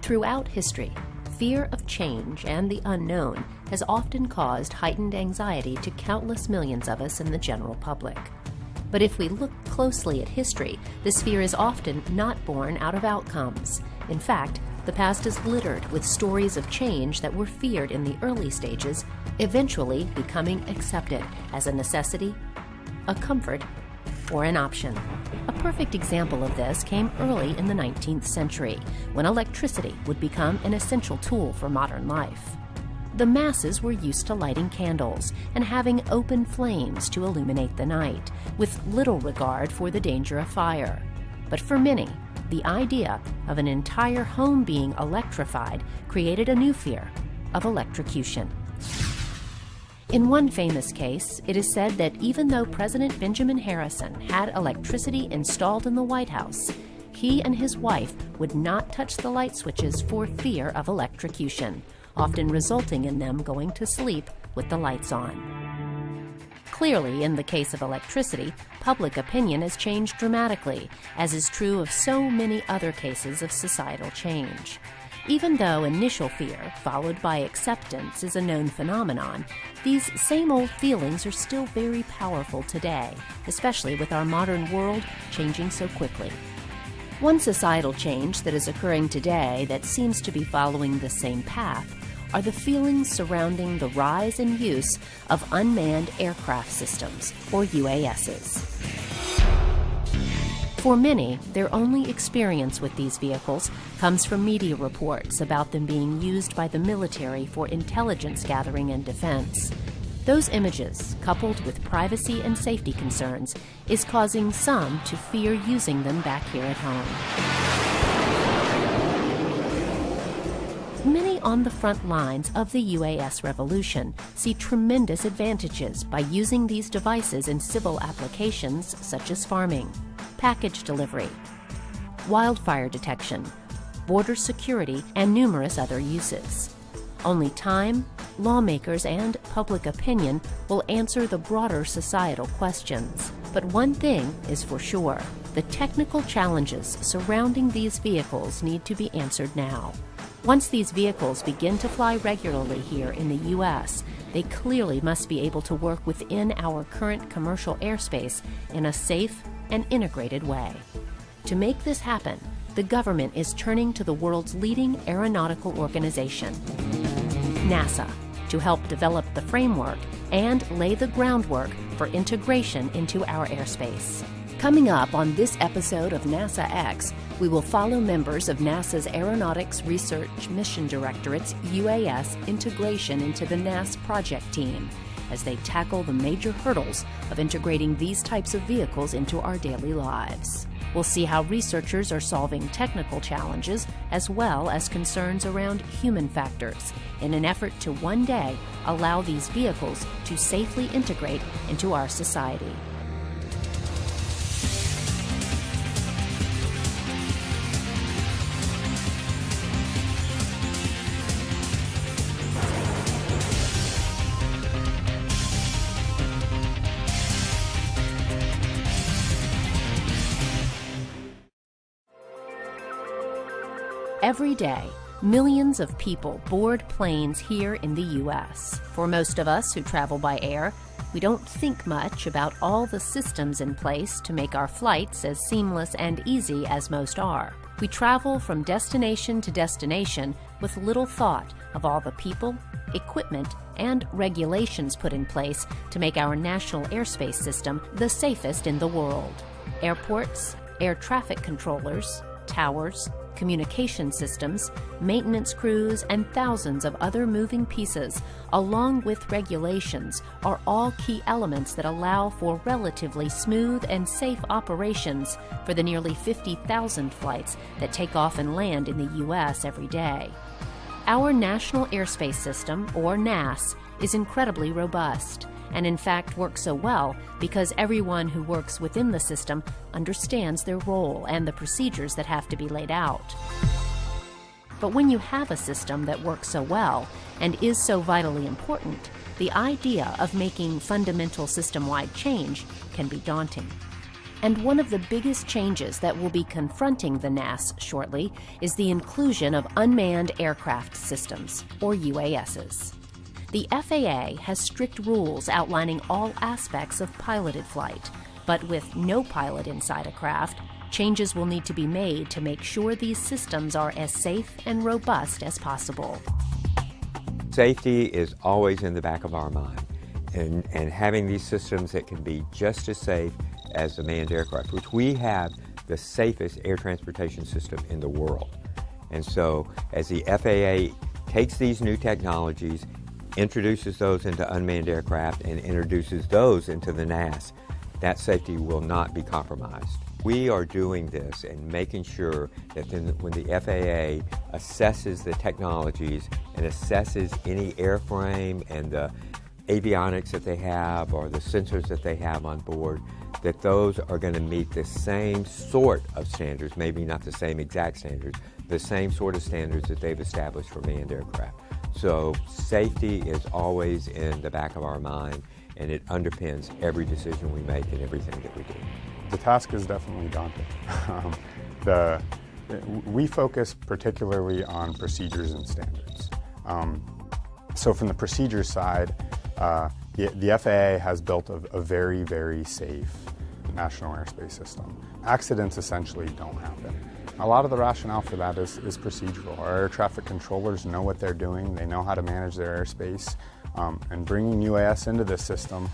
Throughout history, fear of change and the unknown has often caused heightened anxiety to countless millions of us in the general public. But if we look closely at history, this fear is often not born out of outcomes. In fact, the past is littered with stories of change that were feared in the early stages, eventually becoming accepted as a necessity, a comfort, or an option. A perfect example of this came early in the 19th century, when electricity would become an essential tool for modern life. The masses were used to lighting candles and having open flames to illuminate the night, with little regard for the danger of fire. But for many, the idea of an entire home being electrified created a new fear of electrocution. In one famous case, it is said that even though President Benjamin Harrison had electricity installed in the White House, he and his wife would not touch the light switches for fear of electrocution, often resulting in them going to sleep with the lights on. Clearly, in the case of electricity, public opinion has changed dramatically, as is true of so many other cases of societal change. Even though initial fear, followed by acceptance, is a known phenomenon, these same old feelings are still very powerful today, especially with our modern world changing so quickly. One societal change that is occurring today that seems to be following the same path are the feelings surrounding the rise and use of unmanned aircraft systems, or UASs. For many, their only experience with these vehicles comes from media reports about them being used by the military for intelligence gathering and defense. Those images, coupled with privacy and safety concerns, is causing some to fear using them back here at home. Many on the front lines of the UAS revolution see tremendous advantages by using these devices in civil applications such as farming, package delivery, wildfire detection, border security, and numerous other uses. Only time, lawmakers, and public opinion will answer the broader societal questions. But one thing is for sure: the technical challenges surrounding these vehicles need to be answered now. Once these vehicles begin to fly regularly here in the U.S., they clearly must be able to work within our current commercial airspace in a safe and integrated way. To make this happen, the government is turning to the world's leading aeronautical organization, NASA, to help develop the framework and lay the groundwork for integration into our airspace. Coming up on this episode of NASA X, we will follow members of NASA's Aeronautics Research Mission Directorate's UAS integration into the NAS project team as they tackle the major hurdles of integrating these types of vehicles into our daily lives. We'll see how researchers are solving technical challenges as well as concerns around human factors in an effort to one day allow these vehicles to safely integrate into our society. Every day, millions of people board planes here in the U.S. For most of us who travel by air, we don't think much about all the systems in place to make our flights as seamless and easy as most are. We travel from destination to destination with little thought of all the people, equipment, and regulations put in place to make our national airspace system the safest in the world. Airports, air traffic controllers, towers, communication systems, maintenance crews, and thousands of other moving pieces, along with regulations, are all key elements that allow for relatively smooth and safe operations for the nearly 50,000 flights that take off and land in the U.S. every day. Our National Airspace System, or NAS, is incredibly robust, and in fact works so well because everyone who works within the system understands their role and the procedures that have to be laid out. But when you have a system that works so well and is so vitally important, the idea of making fundamental system-wide change can be daunting. And one of the biggest changes that will be confronting the NAS shortly is the inclusion of unmanned aircraft systems, or UASs. The FAA has strict rules outlining all aspects of piloted flight, but with no pilot inside a craft, changes will need to be made to make sure these systems are as safe and robust as possible. Safety is always in the back of our mind, and having these systems that can be just as safe as the manned aircraft, which we have the safest air transportation system in the world. And so as the FAA takes these new technologies, introduces those into unmanned aircraft, and introduces those into the NAS, that safety will not be compromised. We are doing this and making sure that when the FAA assesses the technologies and assesses any airframe and the avionics that they have or the sensors that they have on board, that those are going to meet the same sort of standards, maybe not the same exact standards, the same sort of standards that they've established for manned aircraft. So safety is always in the back of our mind, and it underpins every decision we make and everything that we do. The task is definitely daunting. We focus particularly on procedures and standards. So from the procedures side, the FAA has built a very, very safe national airspace system. Accidents essentially don't happen. A lot of the rationale for that is procedural. Our air traffic controllers know what they're doing, they know how to manage their airspace, and bringing UAS into this system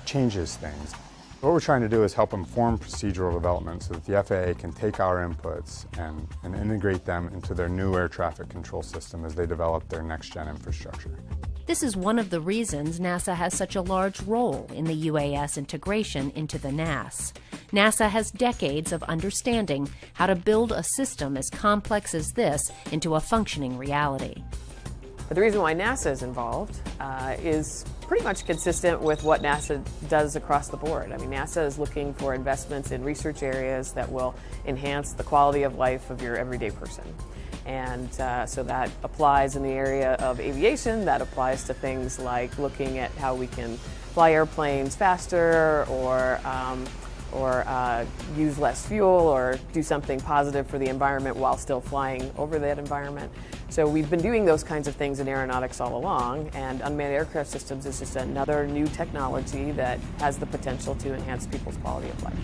changes things. What we're trying to do is help inform procedural development so that the FAA can take our inputs and integrate them into their new air traffic control system as they develop their next-gen infrastructure. This is one of the reasons NASA has such a large role in the UAS integration into the NAS. NASA has decades of understanding how to build a system as complex as this into a functioning reality. But the reason why NASA is involved is pretty much consistent with what NASA does across the board. I mean, NASA is looking for investments in research areas that will enhance the quality of life of your everyday person. And so that applies in the area of aviation. That applies to things like looking at how we can fly airplanes faster or use less fuel or do something positive for the environment while still flying over that environment. So we've been doing those kinds of things in aeronautics all along, and unmanned aircraft systems is just another new technology that has the potential to enhance people's quality of life.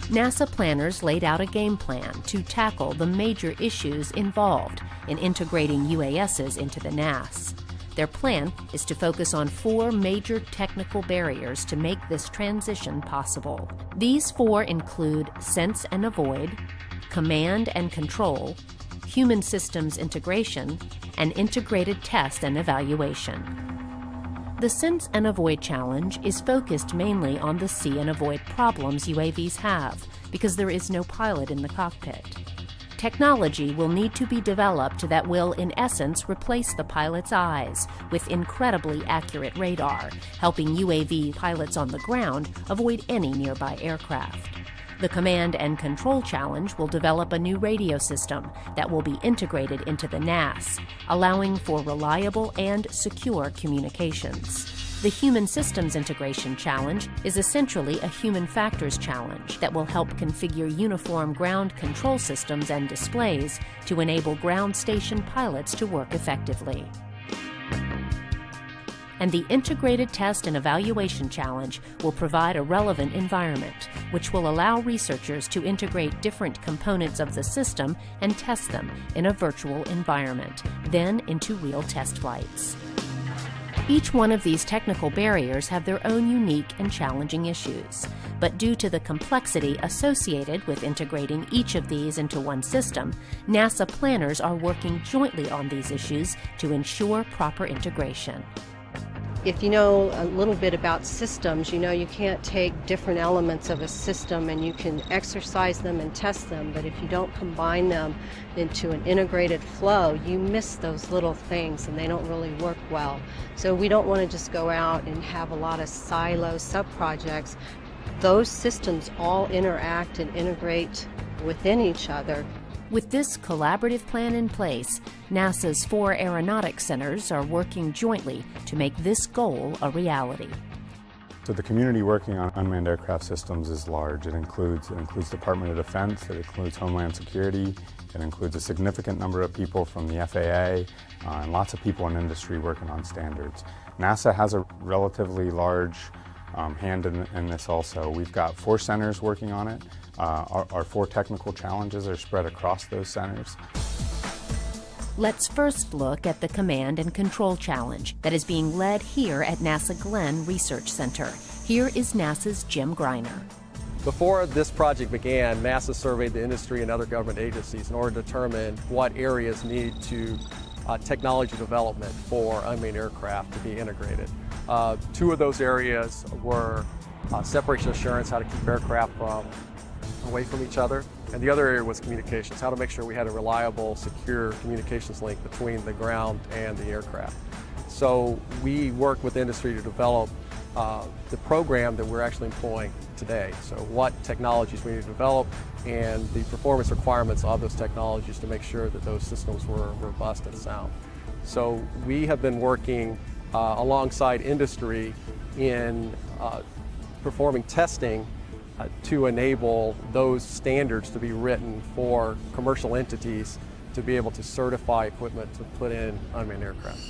NASA planners laid out a game plan to tackle the major issues involved in integrating UASs into the NAS. Their plan is to focus on 4 major technical barriers to make this transition possible. These 4 include sense and avoid, command and control, human systems integration, and integrated test and evaluation. The Sense and Avoid challenge is focused mainly on the see and avoid problems UAVs have because there is no pilot in the cockpit. Technology will need to be developed that will, in essence, replace the pilot's eyes with incredibly accurate radar, helping UAV pilots on the ground avoid any nearby aircraft. The Command and Control Challenge will develop a new radio system that will be integrated into the NAS, allowing for reliable and secure communications. The Human Systems Integration Challenge is essentially a human factors challenge that will help configure uniform ground control systems and displays to enable ground station pilots to work effectively. And the Integrated Test and Evaluation Challenge will provide a relevant environment, which will allow researchers to integrate different components of the system and test them in a virtual environment, then into real test flights. Each one of these technical barriers have their own unique and challenging issues, but due to the complexity associated with integrating each of these into one system, NASA planners are working jointly on these issues to ensure proper integration. If you know a little bit about systems, you know you can't take different elements of a system and you can exercise them and test them, but if you don't combine them into an integrated flow, you miss those little things and they don't really work well. So we don't want to just go out and have a lot of silo sub-projects. Those systems all interact and integrate within each other. With this collaborative plan in place, NASA's 4 aeronautics centers are working jointly to make this goal a reality. So the community working on unmanned aircraft systems is large. It includes Department of Defense, it includes Homeland Security, it includes a significant number of people from the FAA, and lots of people in industry working on standards. NASA has a relatively large hand in this also. We've got 4 centers working on it. Our 4 technical challenges are spread across those centers. Let's first look at the Command and Control Challenge that is being led here at NASA Glenn Research Center. Here is NASA's Jim Greiner. Before this project began, NASA surveyed the industry and other government agencies in order to determine what areas need to technology development for unmanned aircraft to be integrated. 2 of those areas were separation assurance, how to keep aircraft away from each other, and the other area was communications, how to make sure we had a reliable, secure communications link between the ground and the aircraft. So we worked with industry to develop the program that we're actually employing today. So what technologies we need to develop and the performance requirements of those technologies to make sure that those systems were robust and sound. So we have been working alongside industry in performing testing to enable those standards to be written for commercial entities to be able to certify equipment to put in unmanned aircraft.